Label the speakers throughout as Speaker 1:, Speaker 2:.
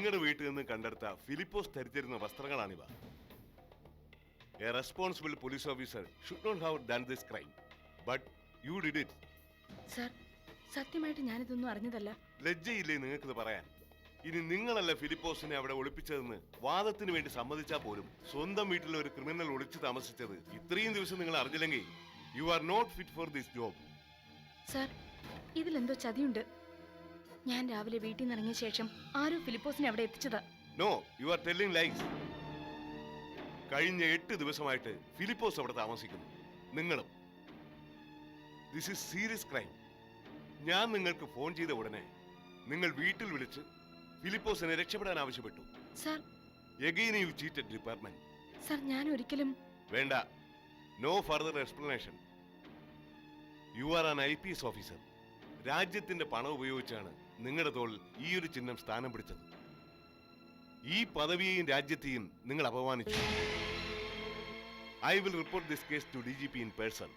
Speaker 1: നിങ്ങളുടെ വീട്ടിൽ നിന്ന് കണ്ടെടുത്ത ഫിലിപ്പോസ് ധരിച്ചിരുന്ന വസ്ത്രങ്ങളാണിവ. A responsible police officer should not have done this crime, but you did it.
Speaker 2: Sir, സത്യമായിട്ട് ഞാനിതൊന്നും അറിഞ്ഞതല്ല.
Speaker 1: ലജ്ജയില്ലേ നിങ്ങൾക്കിത് പറയാൻ? ഇനി നിങ്ങളല്ല ഫിലിപ്പോസിനെ അവിടെ ഒളിപ്പിച്ചതെന്ന് വാദത്തിന് വേണ്ടി സമ്മതിച്ചാൽ പോലും സ്വന്തം വീട്ടിൽ ഒരു ക്രിമിനൽ ഒളിച്ചു താമസിച്ചത് ഇത്രയും ദിവസം നിങ്ങൾ അറിഞ്ഞില്ലെങ്കിൽ you are not fit for this job.
Speaker 2: Sir, ഇതിലെന്തോ ചതിയുണ്ട്. ഞാൻ രാവിലെ വീട്ടിൽ നിന്ന് ഇറങ്ങിയ ശേഷം ആരോ ഫിലിപ്പോസിനെ അവിടെ എത്തിച്ചതാ.
Speaker 1: No, you are telling lies. കഴിഞ്ഞ 8 ദിവസമായിട്ട് ഫിലിപ്പോസ് അവിടെ താമസിക്കുന്നു, നിങ്ങളും. This is serious crime. ഞാൻ നിങ്ങൾക്ക് ഫോൺ ചെയ്ത ഉടനെ നിങ്ങൾ വീട്ടിൽ വിളിച്ച് ഫിലിപ്പോസിനെ രക്ഷപ്പെടാൻ ആവശ്യപ്പെട്ടു.
Speaker 2: Sir,
Speaker 1: again you cheated department.
Speaker 2: Sir, ഞാൻ ഒരിക്കലും.
Speaker 1: വേണ്ട, no further explanation. You are an IPS officer. രാജ്യത്തിന്റെ പണം ഉപയോഗിച്ചാണ് നിങ്ങളുടെ തോളിൽ ഈ ഒരു ചിഹ്നം സ്ഥാനം പിടിച്ചത്. ഈ പദവിയെയും രാജ്യത്തെയും നിങ്ങൾ അപമാനിച്ചു. I will report this case to DGP in person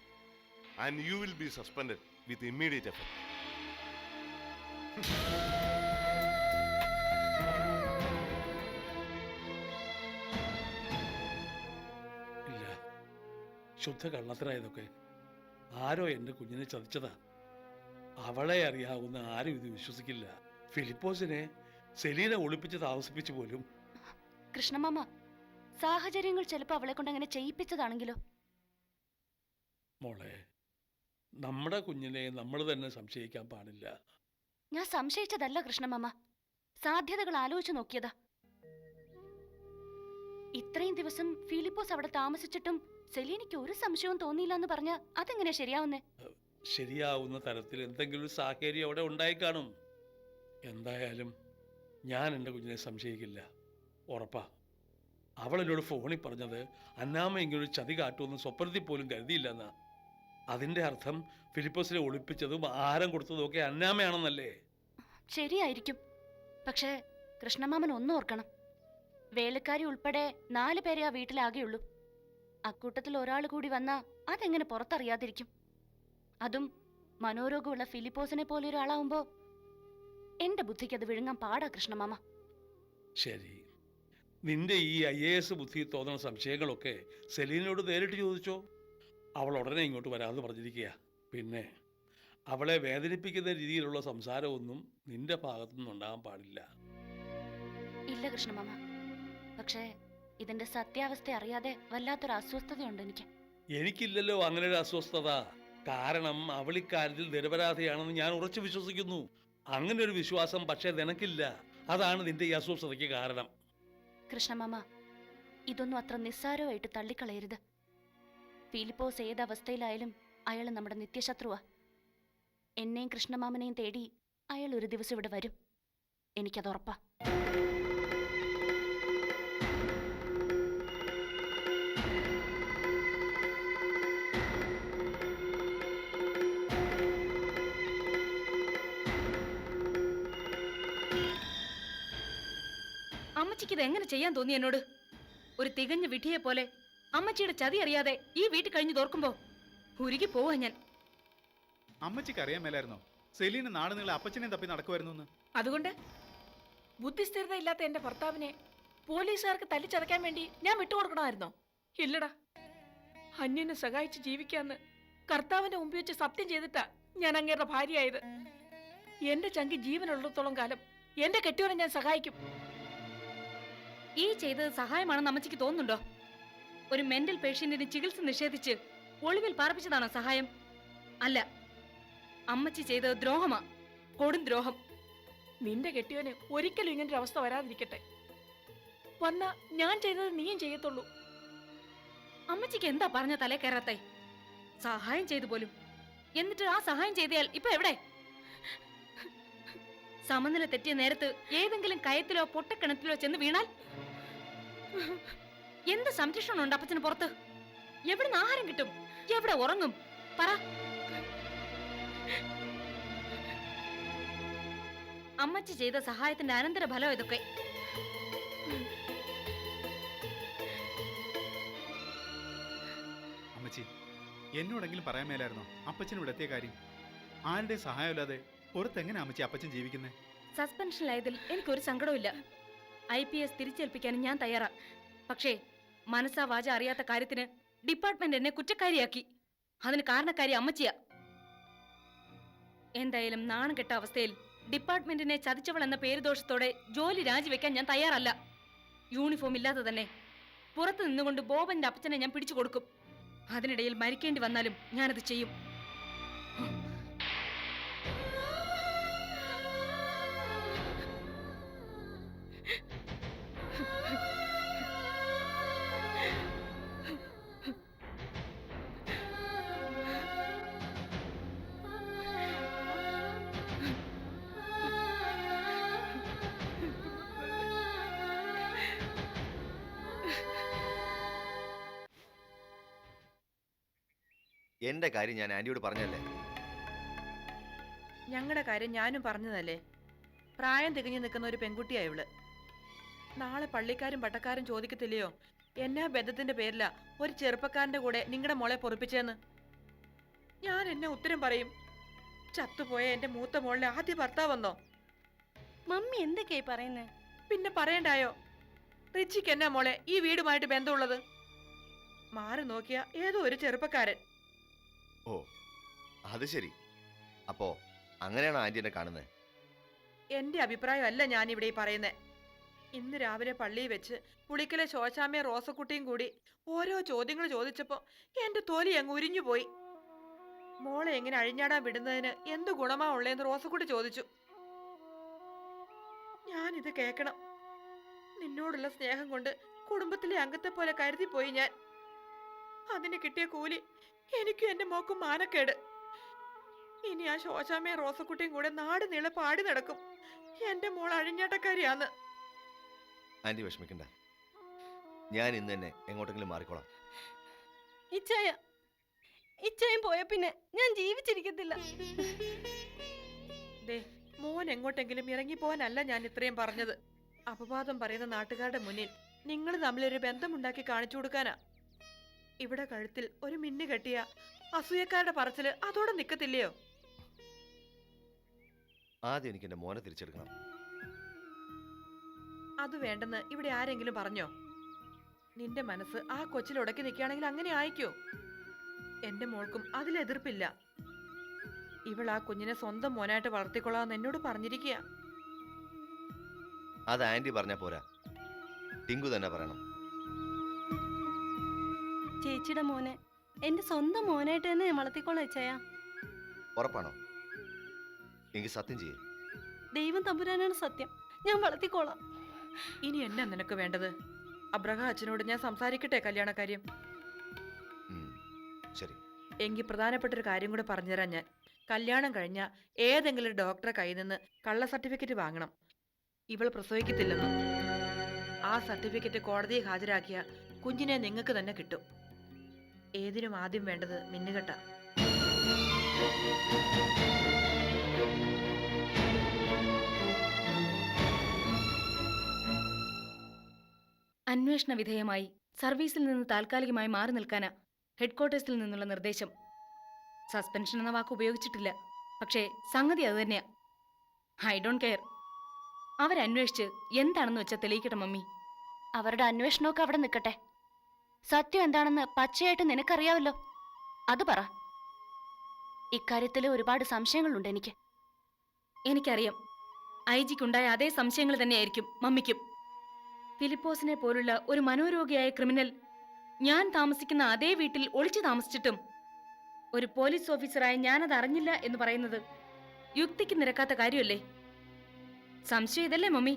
Speaker 1: and you will be suspended with immediate effect.
Speaker 3: ഇല്ല, ശുദ്ധ കള്ളത്തരായതൊക്കെ. ആരോ എന്റെ കുഞ്ഞിനെ ചതിച്ചതാ. അവളെ അറിയാവുന്ന ആരും ഇത് വിശ്വസിക്കില്ല. ഫിലിപ്പോസിനെ സെലീന ഒളിപ്പിച്ച് താമസിപ്പിച്ചു പോലും.
Speaker 4: കൃഷ്ണമാമ, സാഹചര്യങ്ങൾ ചിലപ്പോ അവളെ കൊണ്ട് അങ്ങനെ ചെയ്യിപ്പിച്ചതാണെങ്കിലോ?
Speaker 3: മോളെ, നമ്മുടെ കുഞ്ഞിനെ നമ്മൾ തന്നെ സംശയിക്കാൻ പാടില്ല.
Speaker 4: ഞാൻ സംശയിച്ചതല്ല കൃഷ്ണമാമ, സാധ്യതകൾ ആലോചിച്ചു നോക്കിയതാ. ഇത്രയും ദിവസം ഫിലിപ്പോസ് അവിടെ താമസിച്ചിട്ടും സെലീനയ്ക്ക് ഒരു സംശയവും തോന്നിയില്ല എന്ന് പറഞ്ഞ അതെങ്ങനെയാ ശരിയാവുന്നേ?
Speaker 3: ശരിയാവുന്ന തരത്തിൽ എന്തെങ്കിലും ഒരു സാഹചര്യം അവിടെ ഉണ്ടായി കാണും. എന്തായാലും ഞാൻ എൻ്റെ കുഞ്ഞിനെ സംശയിക്കില്ല, ഉറപ്പാ. അവളെന്നോട് ഫോണിൽ പറഞ്ഞത് അന്നാമ്മ ഇങ്ങനൊരു ചതി കാട്ടുമെന്ന് സ്വപ്നത്തിൽ പോലും കരുതിയില്ലെന്നാ. അതിൻ്റെ അർത്ഥം ഫിലിപ്പോസിനെ ഒളിപ്പിച്ചതും ആഹാരം കൊടുത്തതും ഒക്കെ അന്നാമ്മയാണെന്നല്ലേ?
Speaker 4: ശരിയായിരിക്കും. പക്ഷേ കൃഷ്ണമാമൻ ഒന്നും ഓർക്കണം, വേലക്കാരി ഉൾപ്പെടെ 4 പേരെ ആ വീട്ടിലാകെയുള്ളൂ. അക്കൂട്ടത്തിൽ ഒരാൾ കൂടി വന്നാ അതെങ്ങനെ പുറത്തറിയാതിരിക്കും? അതും മനോരോഗമുള്ള ഫിലിപ്പോസിനെ പോലെ ഒരാളാവുമ്പോ എന്റെ ബുദ്ധിക്ക് അത് വിഴുങ്ങാൻ പാടാ കൃഷ്ണമാമ.
Speaker 3: ശരി, നിന്റെ ഈ IAS ബുദ്ധി തോന്നുന്ന സംശയങ്ങളൊക്കെ സെലീനോട് നേരിട്ട് ചോദിച്ചോ. അവൾ ഉടനെ ഇങ്ങോട്ട് വരാമെന്ന് പറഞ്ഞിരിക്കുക. പിന്നെ അവളെ വേദനിപ്പിക്കുന്ന രീതിയിലുള്ള സംസാരമൊന്നും നിന്റെ ഭാഗത്തുനിന്ന് ഉണ്ടാകാൻ പാടില്ല.
Speaker 4: ഇല്ല കൃഷ്ണമാമ, പക്ഷേ ഇതിന്റെ സത്യാവസ്ഥ അറിയാതെ വല്ലാത്തൊരു അസ്വസ്ഥതയുണ്ട് എനിക്ക്.
Speaker 3: എനിക്കില്ലല്ലോ അങ്ങനെ ഒരു അസ്വസ്ഥത. കാരണം അവൾ ഇക്കാര്യത്തിൽ നിരപരാധിയാണെന്ന് ഞാൻ ഉറച്ചു വിശ്വസിക്കുന്നു. അങ്ങനെ ഒരു വിശ്വാസം പക്ഷേ നിനക്കില്ല. അതാണ് നിന്റെ ഈ അസ്വസ്ഥതയ്ക്ക് കാരണം.
Speaker 4: കൃഷ്ണമാമ, ഇതൊന്നും അത്ര നിസ്സാരമായിട്ട് തള്ളിക്കളയരുത്. ഫിലിപ്പോസ് ഏതവസ്ഥയിലായാലും അയാൾ നമ്മുടെ നിത്യശത്രുവാ. എന്നെയും കൃഷ്ണമാമനെയും തേടി അയാൾ ഒരു ദിവസം ഇവിടെ വരും, എനിക്കത് ഉറപ്പാ.
Speaker 2: അമ്മച്ചിക്ക് ഇത് എങ്ങനെ ചെയ്യാൻ തോന്നി എന്നോട്? ഒരു തികഞ്ഞ വിധിയെ പോലെ അമ്മച്ചിയുടെ ചതി അറിയാതെ ഈ വീട്ടിൽ കഴിഞ്ഞു തോർക്കുമ്പോ ഉരുകി പോവാ ഞാൻ.
Speaker 5: അമ്മച്ചിക്ക് അറിയാൻ മേലായിരുന്നോ സെലീന നാട് നിങ്ങളെ അപ്പച്ചനെ തപ്പി നടക്കുമായിരുന്നു?
Speaker 6: അതുകൊണ്ട് ബുദ്ധിസ്ഥിരത ഇല്ലാത്ത എന്റെ ഭർത്താവിനെ പോലീസുകാർക്ക് തല്ലിച്ചതയ്ക്കാൻ വേണ്ടി ഞാൻ വിട്ടുകൊടുക്കണമായിരുന്നോ? ഇല്ലടാ, അന്യനെ സഹായിച്ച് ജീവിക്കാന്ന് കർത്താവിന്റെ മുമ്പിൽ വെച്ച് സത്യം ചെയ്തിട്ടാ ഞാൻ അങ്ങേരുടെ ഭാര്യയായത്. എന്റെ ചങ്കി ജീവനുള്ളിടത്തോളം കാലം എന്റെ കെട്ടിയോനെ ഞാൻ സഹായിക്കും.
Speaker 2: ഈ ചെയ്തത് സഹായമാണെന്ന് അമ്മച്ചിക്ക് തോന്നുന്നുണ്ടോ? ഒരു മെന്റൽ പേഷ്യന്റിന് ചികിത്സ നിഷേധിച്ച് ഒളിവിൽ പാർപ്പിച്ചതാണോ സഹായം? അല്ല, അമ്മച്ചി ചെയ്തത് ദ്രോഹമാ, കൊടും ദ്രോഹം.
Speaker 6: നിന്റെ കെട്ടിയോന് ഒരിക്കലും ഇങ്ങനൊരു അവസ്ഥ വരാതിരിക്കട്ടെ. വന്ന ഞാൻ ചെയ്തത് നീയും ചെയ്യത്തുള്ളൂ.
Speaker 2: അമ്മച്ചിക്ക് എന്താ പറഞ്ഞ തലേ കയറാത്തേ? സഹായം ചെയ്തു പോലും. എന്നിട്ട് ആ സഹായം ചെയ്തയാൽ ഇപ്പൊ എവിടെ? സമനില തെറ്റിയ നേരത്ത് ഏതെങ്കിലും കയത്തിലോ പൊട്ടക്കിണറ്റിലോ ചെന്ന് വീണാൽ എന്ത് സംരക്ഷണമുണ്ട് അപ്പച്ചന് പുറത്ത്? എവിടുന്ന് ആഹാരം കിട്ടും? എവിടെ ഉറങ്ങും? പറ. അമ്മച്ചി ചെയ്ത സഹായത്തിന്റെ അനന്തര ഫലം ഇതൊക്കെ.
Speaker 5: അമ്മച്ചി, എന്നോടെങ്കിലും പറയാൻ മേലായിരുന്നോ അപ്പച്ചൻ ഇവിടെ എത്തിയ കാര്യം? ആരുടെ സഹായമില്ലാതെ പുറത്തെങ്ങനെ അമ്മച്ചി അപ്പച്ചൻ ജീവിക്കുന്നേ?
Speaker 2: സസ്പെൻഷനിലായതിൽ എനിക്കൊരു സങ്കടമില്ല. IPS തിരിച്ചേൽപ്പിക്കാനും ഞാൻ തയ്യാറാ. പക്ഷേ മനസ്സാ വാച അറിയാത്ത കാര്യത്തിന് ഡിപ്പാർട്ട്മെന്റ് എന്നെ കുറ്റക്കാരിയാക്കി. അതിന് കാരണക്കാരി അമ്മച്ചിയാ. എന്തായാലും നാണം കെട്ട അവസ്ഥയിൽ ഡിപ്പാർട്ട്മെന്റിനെ ചതിച്ചവൾ എന്ന പേരുദോഷത്തോടെ ജോലി രാജിവെക്കാൻ ഞാൻ തയ്യാറല്ല. യൂണിഫോം ഇല്ലാതെ തന്നെ പുറത്തു നിന്നുകൊണ്ട് ബോബന്റെ അപ്പച്ചനെ ഞാൻ പിടിച്ചു കൊടുക്കും. അതിനിടയിൽ മരിക്കേണ്ടി വന്നാലും ഞാനത് ചെയ്യും.
Speaker 7: എന്റെ കാര്യം ഞാൻ ആന്റിയോട് പറഞ്ഞല്ലേ.
Speaker 6: ഞങ്ങളുടെ കാര്യം ഞാനും പറഞ്ഞതല്ലേ. പ്രായം തികഞ്ഞു നിൽക്കുന്ന ഒരു പെൺകുട്ടിയാ ഇവള്. നാളെ പള്ളിക്കാരും പട്ടക്കാരും ചോദിക്കത്തില്ലയോ എന്നാ ബന്ധത്തിന്റെ പേരില ഒരു ചെറുപ്പക്കാരന്റെ കൂടെ നിങ്ങളുടെ മോളെ പൊറിപ്പിച്ചെന്ന്? ഞാൻ എന്നെ ഉത്തരം പറയും. ചത്തുപോയ എന്റെ മൂത്ത മോളിലെ ആദ്യ ഭർത്താവെന്നോ?
Speaker 4: മമ്മി എന്തൊക്കെയായി പറയുന്നേ?
Speaker 6: പിന്നെ പറയണ്ടായോ? റിച്ചിക്ക് എന്നാ മോളെ ഈ വീടുമായിട്ട് ബന്ധമുള്ളത്? മാറി നോക്കിയ ഏതോ ഒരു ചെറുപ്പക്കാരൻ.
Speaker 7: ഓ അത് ശരി. അപ്പോ അങ്ങനെയാണോ ആന്റി എന്നെ കാണുന്നത്?
Speaker 6: എന്റെ അഭിപ്രായമല്ല ഞാനിവിടെ ഈ പറയുന്നേ. ഇന്ന് രാവിലെ പള്ളിയിൽ വെച്ച് പുളിക്കലെ ശോശാമ്മയും റോസക്കുട്ടിയും കൂടി ഓരോ ചോദ്യങ്ങൾ ചോദിച്ചപ്പോ എന്റെ തൊലി അങ്ങ് ഉരിഞ്ഞു പോയി. മോളെ എങ്ങനെ അഴിഞ്ഞാടാൻ വിടുന്നതിന് എന്ത് ഗുണമാ ഉള്ളേന്ന് റോസക്കുട്ടി ചോദിച്ചു. ഞാനിത് കേക്കണം. നിന്നോടുള്ള സ്നേഹം കൊണ്ട് കുടുംബത്തിലെ അംഗത്തെ പോലെ കരുതിപ്പോയി ഞാൻ. അതിന് കിട്ടിയ കൂലി എനിക്കും എന്റെ മോക്കും മാനക്കേട്. ഇനി ആ ശോശാമ്മയും റോസക്കുട്ടിയും കൂടെ നാട് നീളെ പാടി നടക്കും എന്റെ മോൾ അഴിഞ്ഞാട്ടക്കാരിയാന്ന്.
Speaker 7: ആന്റി വിഷമിക്കണ്ട, ഞാൻ ഇന്ന് തന്നെ എങ്ങോട്ടെങ്കിലും മാറിക്കോളാം.
Speaker 4: ഇച്ചായം പോയ പിന്നെ ഞാൻ ജീവിച്ചിരിക്കത്തില്ല.
Speaker 6: ദേ, മോൻ എങ്ങോട്ടെങ്കിലും ഇറങ്ങിപ്പോവാനല്ല ഞാൻ ഇത്രയും പറഞ്ഞത്. അപവാദം പറയുന്ന നാട്ടുകാരുടെ മുന്നിൽ നിങ്ങൾ തമ്മിലൊരു ബന്ധമുണ്ടാക്കി കാണിച്ചു കൊടുക്കാനാ. ഇവിടെ കഴുത്തിൽ ഒരു മിന്നു കെട്ടിയ അസൂയക്കാരുടെ പറച്ചില് അതോടെ നിക്കത്തില്ലയോ?
Speaker 7: ആദ്യം എനിക്ക് എന്റെ മോനെ തിരിച്ചെടുക്കണം.
Speaker 6: അത് വേണ്ടെന്ന് ഇവിടെ ആരെങ്കിലും പറഞ്ഞോ? നിന്റെ മനസ്സ് ആ കൊച്ചിൽ ഉടക്കി നിൽക്കുകയാണെങ്കിൽ അങ്ങനെ ആയിക്കോ. എന്റെ മോൾക്കും അതിലെതിർപ്പില്ല. ഇവൾ ആ കുഞ്ഞിനെ സ്വന്തം മോനായിട്ട് വളർത്തിക്കൊള്ളാന്ന് എന്നോട് പറഞ്ഞിരിക്കുക.
Speaker 7: അത് ആന്റി പറഞ്ഞാ പോരാ, ടിങ്കു തന്നെ പറയണം.
Speaker 4: ചേച്ചിയുടെ മോനെ എന്റെ സ്വന്തം മോനായിട്ട് തന്നെ ഞാൻ വളർത്തിക്കോളാം ഇച്ചായ.
Speaker 7: ഉറപ്പാണോ? എനിക്ക് സത്യം ചെയ്യേ.
Speaker 4: ദൈവം തമ്പുരാനാണ് സത്യം, ഞാൻ വളർത്തിക്കോളാം.
Speaker 6: ഇനി എന്നാ നിനക്ക് വേണ്ടത്? അബ്രഹാം അച്ഛനോട് ഞാൻ സംസാരിക്കട്ടെ കല്യാണക്കാര്യം?
Speaker 7: ശരി.
Speaker 6: എങ്കിൽ പ്രധാനപ്പെട്ട ഒരു കാര്യം കൂടെ പറഞ്ഞുതരാം ഞാൻ. കല്യാണം കഴിഞ്ഞ ഏതെങ്കിലും ഒരു ഡോക്ടറെ കയ്യിൽ നിന്ന് കള്ള സർട്ടിഫിക്കറ്റ് വാങ്ങണം. ഇവൾ പ്രസവിക്കത്തില്ലെന്ന്. ആ സർട്ടിഫിക്കറ്റ് കോടതിയെ ഹാജരാക്കിയ കുഞ്ഞിനെ നിങ്ങൾക്ക് തന്നെ കിട്ടും. ഏതിനും ആദ്യം വേണ്ടത് മിന്നുകെട്ട.
Speaker 2: അന്വേഷണ വിധേയമായി സർവീസിൽ നിന്ന് താൽക്കാലികമായി മാറി നിൽക്കാനാ ഹെഡ്ക്വാർട്ടേഴ്സിൽ നിന്നുള്ള നിർദ്ദേശം. സസ്പെൻഷൻ എന്ന വാക്ക് ഉപയോഗിച്ചിട്ടില്ല, പക്ഷേ സംഗതി അതുതന്നെയാ. I don't care. അവരന്വേഷിച്ച് എന്താണെന്ന് വെച്ചാൽ തെളിയിക്കട്ടെ മമ്മി.
Speaker 4: അവരുടെ അന്വേഷണമൊക്കെ അവിടെ നിൽക്കട്ടെ. സത്യം എന്താണെന്ന് പച്ചയായിട്ട് നിനക്കറിയാവല്ലോ, അത് പറ. ഇക്കാര്യത്തിൽ ഒരുപാട് സംശയങ്ങളുണ്ട് എനിക്ക്.
Speaker 2: എനിക്കറിയാം, ഐജിക്കുണ്ടായ അതേ സംശയങ്ങൾ തന്നെയായിരിക്കും മമ്മിക്കും. ഫിലിപ്പോസിനെ പോലുള്ള ഒരു മനോരോഗിയായ ക്രിമിനൽ ഞാൻ താമസിക്കുന്ന അതേ വീട്ടിൽ ഒളിച്ചു താമസിച്ചിട്ടും ഒരു പോലീസ് ഓഫീസറായ ഞാനത് അറിഞ്ഞില്ല എന്ന് പറയുന്നത് യുക്തിക്ക് നിരക്കാത്ത കാര്യമല്ലേ? സംശയം ഇതല്ലേ മമ്മി?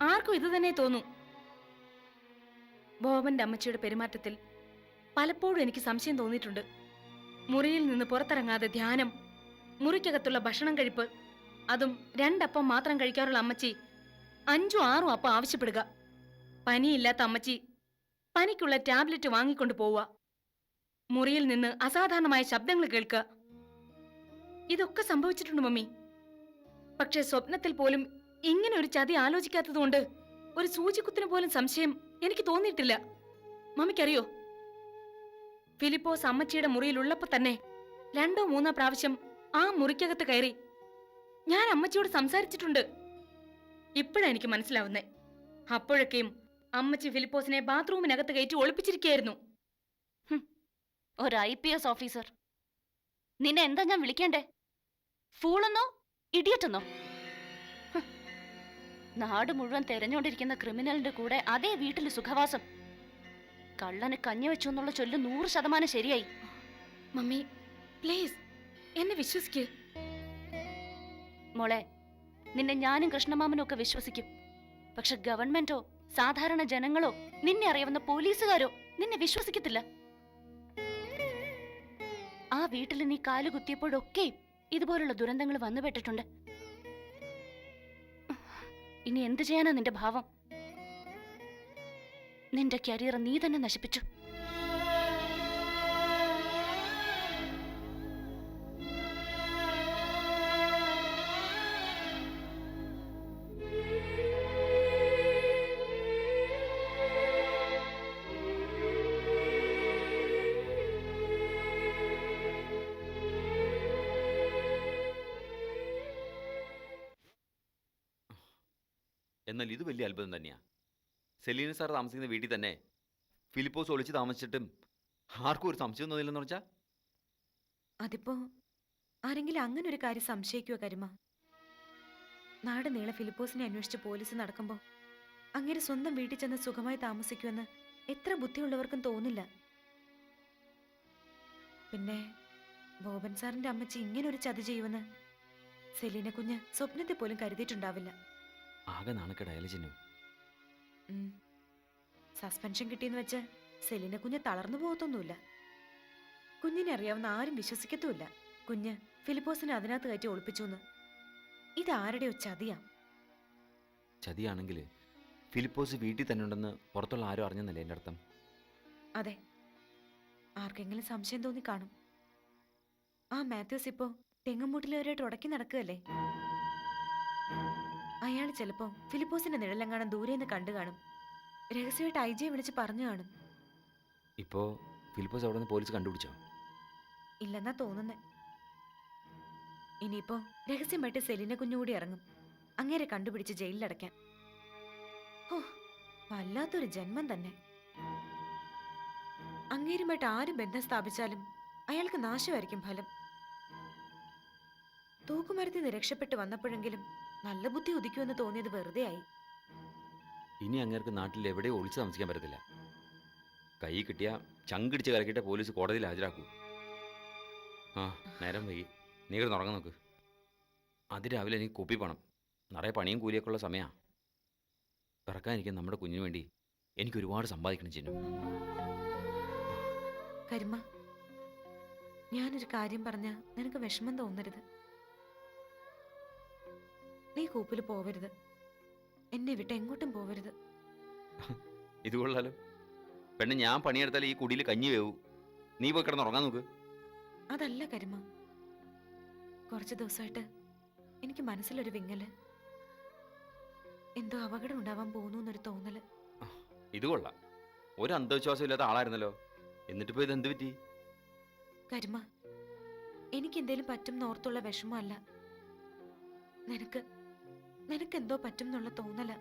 Speaker 2: ആർക്കും ഇത് തന്നെ തോന്നും. ബോബന്റെ അമ്മച്ചിയുടെ പെരുമാറ്റത്തിൽ പലപ്പോഴും എനിക്ക് സംശയം തോന്നിയിട്ടുണ്ട്. മുറിയിൽ നിന്ന് പുറത്തിറങ്ങാതെ ധ്യാനം, മുറിക്കകത്തുള്ള ഭക്ഷണം കഴിപ്പ്, അതും 2 അപ്പം മാത്രം കഴിക്കാറുള്ള അമ്മച്ചി 5 6 അപ്പം ആവശ്യപ്പെടുക. പനിയില്ലാത്ത അമ്മച്ചി പനിക്കുള്ള ടാബ്ലറ്റ് വാങ്ങിക്കൊണ്ട് പോവുക. മുറിയിൽ നിന്ന് അസാധാരണമായ ശബ്ദങ്ങൾ കേൾക്കുക. ഇതൊക്കെ സംഭവിച്ചിട്ടുണ്ട് മമ്മി. പക്ഷെ സ്വപ്നത്തിൽ പോലും ഇങ്ങനെ ഒരു ചതി ആലോചിക്കാത്തതുകൊണ്ട് ഒരു സൂചിക്കുത്തിന് പോലും സംശയം എനിക്ക് തോന്നിയിട്ടില്ല. മമ്മിക്കറിയോ, ഫിലിപ്പോസ് അമ്മച്ചിയുടെ മുറിയിലുള്ളപ്പോ തന്നെ 2 3 പ്രാവശ്യം ആ മുറിക്കകത്ത് കയറി ഞാൻ അമ്മച്ചിയോട് സംസാരിച്ചിട്ടുണ്ട്. ഇപ്പോഴാ എനിക്ക് മനസ്സിലാവുന്നേ. അപ്പോഴൊക്കെയും അമ്മച്ചി ഫിലിപ്പോസിനെ ബാത്റൂമിനകത്ത് കയറ്റി ഒളിപ്പിച്ചിരിക്കുകയായിരുന്നു.
Speaker 4: ഒരു IPS ഓഫീസർ. നിന്നെ എന്താ ഞാൻ വിളിക്കേണ്ടേ? ഫൂളെന്നോ ഇഡിയറ്റെന്നോ? നാട് മുഴുവൻ തെരഞ്ഞോണ്ടിരിക്കുന്ന ക്രിമിനലിന്റെ കൂടെ അതേ വീട്ടിൽ സുഖവാസം. കള്ളന് കഞ്ഞി വെച്ചു എന്നുള്ള ചൊല്ല് 100% ശരിയായി.
Speaker 2: മമ്മി പ്ലീസ് എന്നെ വിശ്വസിക്ക്.
Speaker 4: മോളെ, നിന്നെ ഞാനും കൃഷ്ണമാമനും ഒക്കെ വിശ്വസിക്കും. പക്ഷെ ഗവൺമെന്റോ സാധാരണ ജനങ്ങളോ നിന്നെ അറിയാവുന്ന പോലീസുകാരോ നിന്നെ വിശ്വസിക്കത്തില്ല. ആ വീട്ടിൽ നീ കാലുകുത്തിയപ്പോഴൊക്കെയും ഇതുപോലുള്ള ദുരന്തങ്ങൾ വന്നുപെട്ടിട്ടുണ്ട്. ഇനി എന്തു ചെയ്യാനാ നിന്റെ ഭാവം? നിന്റെ കരിയർ നീ തന്നെ നശിപ്പിച്ചു.
Speaker 8: എന്നാൽ ഇത് വലിയ അത്ഭുതം തന്നെയാണ്. സെലീന സാർ താമസിക്കുന്ന വീട്ടിൽ തന്നെ ഫിലിപ്പോസ് ഒളിച്ച് താമസിച്ചിട്ടും ആർക്കും ഒരു സംശയം തോന്നില്ലെന്ന് വെച്ചാൽ
Speaker 9: അതിപ്പോ ആരെങ്കിലും അങ്ങനെ ഒരു കാര്യം സംശയിക്കുവോ കരുമ? നാട് നീളെ ഫിലിപ്പോസിനെ അന്വേഷിച്ച് പോലീസ് നടക്കുമ്പോ അങ്ങനെ സ്വന്തം വീട്ടിൽ ചെന്ന് സുഖമായി താമസിക്കുമെന്ന് എത്ര ബുദ്ധിയുള്ളവർക്കും തോന്നില്ല. പിന്നെ ബോബൻ സാറിന്റെ അമ്മച്ചി ഇങ്ങനെ ഒരു ചതി ചെയ്യുമെന്ന് സെലീന കുഞ്ഞ് സ്വപ്നത്തെ പോലും കരുതിയിട്ടുണ്ടാവില്ല.
Speaker 8: ആകെ നാണക്കേടായാലും ചിന്നു.
Speaker 9: സസ്പെൻഷൻ കിട്ടിയെന്ന് വെച്ച് സെലീന കുഞ്ഞ് തളർന്നു പോകത്തൊന്നുമില്ല. കുഞ്ഞിനെ അറിയാവുന്ന ആരും വിശ്വസിക്കത്തുമില്ല കുഞ്ഞ് ഫിലിപ്പോസിനെ അതിനകത്ത് കയറ്റി ഒളിപ്പിച്ചു എന്ന്. ഇതാരുടെയോ ചതിയാ.
Speaker 8: ചതിയാണെങ്കിൽ ഫിലിപ്പോസ് വീട്ടിൽ തന്നെ ഉണ്ടെന്ന് പുറത്തുള്ള ആരും അറിഞ്ഞെന്നല്ലേ എൻ്റെ അർത്ഥം?
Speaker 9: അതെ, ആർക്കെങ്കിലും സംശയം തോന്നി കാണും. ആ മാത്യൂസ് ഇപ്പോ തെങ്ങുമൂട്ടിലവരായിട്ട് ഉടക്കി നടക്കുകയല്ലേ. അയാൾ ചിലപ്പോ ഫിലിപ്പോസിന്റെ നിഴലെങ്ങാനും ദൂരെന്ന് കണ്ടു കാണും. രഹസ്യമായിട്ട് IJ വിളിച്ച് പറഞ്ഞു കാണും.
Speaker 8: ഇപ്പോ ഫിലിപ്പോസ് അവിടെ നിന്ന് പോലീസ് കണ്ടുപിടിച്ചോ?
Speaker 9: ഇല്ലെന്നാ തോന്നുന്നേ. ഇനിയിപ്പോ രഹസ്യമായിട്ട് സെലീന കുഞ്ഞുകൂടി ഇറങ്ങും അങ്ങേരെ കണ്ടുപിടിച്ച് ജയിലിലടയ്ക്കാൻ. ഓ, വല്ലാത്തൊരു ജന്മം തന്നെ. അങ്ങേരുമായിട്ട് ആരും ബന്ധം സ്ഥാപിച്ചാലും അയാൾക്ക് നാശമായിരിക്കും ഫലം. തൂക്കുമരത്തിൽ നിന്ന് രക്ഷപ്പെട്ട് വന്നപ്പോഴെങ്കിലും നല്ല ബുദ്ധി ഉദിക്കുമെന്ന് തോന്നിയത് വെറുതെ ആയി.
Speaker 8: ഇനി അങ്ങേർക്ക് നാട്ടിൽ എവിടെയും ഒളിച്ച് താമസിക്കാൻ പറ്റത്തില്ല. കൈ കിട്ടിയ ചങ്കിടിച്ച് കലക്കിയിട്ട് പോലീസ് കോടതിയിൽ ഹാജരാക്കൂ. ആ, നേരം വൈകി. നീ കിടന്ന് ഉറങ്ങാൻ നോക്ക്. അതിരാവിലെ എനിക്ക് കുപ്പി പണം, നിറയെ പണിയും കൂലിയൊക്കെ ഉള്ള സമയമാണ്. പിറക്കാനിരിക്കാൻ നമ്മുടെ കുഞ്ഞിന് വേണ്ടി എനിക്ക് ഒരുപാട് സമ്പാദിക്കണം ചിന്നു.
Speaker 9: കരുമ, ഞാനൊരു കാര്യം പറഞ്ഞ നിനക്ക് വിഷമം തോന്നരുത്. നീ കൂപ്പിൽ പോവരുത്. എന്നെ വിട്ട് എങ്ങോട്ടും പോവരുത്.
Speaker 8: ഇത് കൊള്ളാലോ. പെണ്ണ്, ഞാൻ പണിയെടുത്താൽ ഈ കുടിയിൽ കഞ്ഞി വേവൂ. നീ പോയി കിടന്ന് ഉറങ്ങാൻ നോക്ക്.
Speaker 9: അതല്ല കരുമ, കുറച്ച് ദിവസമായിട്ട് എനിക്ക് മനസ്സിലൊരു വിങ്ങല്. എന്തോ അപകടം ഉണ്ടാവാൻ പോകുന്നു എന്നൊരു തോന്നല്.
Speaker 8: ഇത് കൊള്ളാം. ഒരു അന്ധവിശ്വാസം ഇല്ലാത്ത ആളായിരുന്നല്ലോ. എന്നിട്ടിപ്പോ ഇത് എന്ത് പറ്റി?
Speaker 9: കരുമ, എനിക്ക് എന്തേലും പറ്റും എന്നോർത്തുള്ള വിഷമമല്ല. നിനക്കെന്തോ പറ്റും എന്നുള്ള തോന്നല.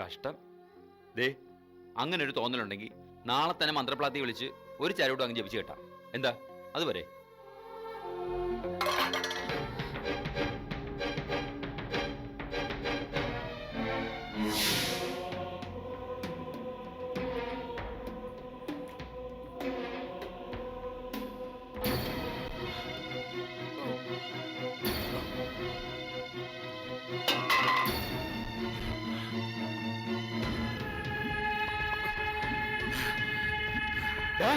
Speaker 8: കഷ്ടം. ദേ, അങ്ങനെ ഒരു തോന്നലുണ്ടെങ്കിൽ നാളെ തന്നെ മന്ത്രപ്ലാത്തി വിളിച്ച് ഒരു ചരൂട് അങ്ങ് ജപിച്ച് കേട്ടാ എന്താ? അതുവരെ
Speaker 3: ആ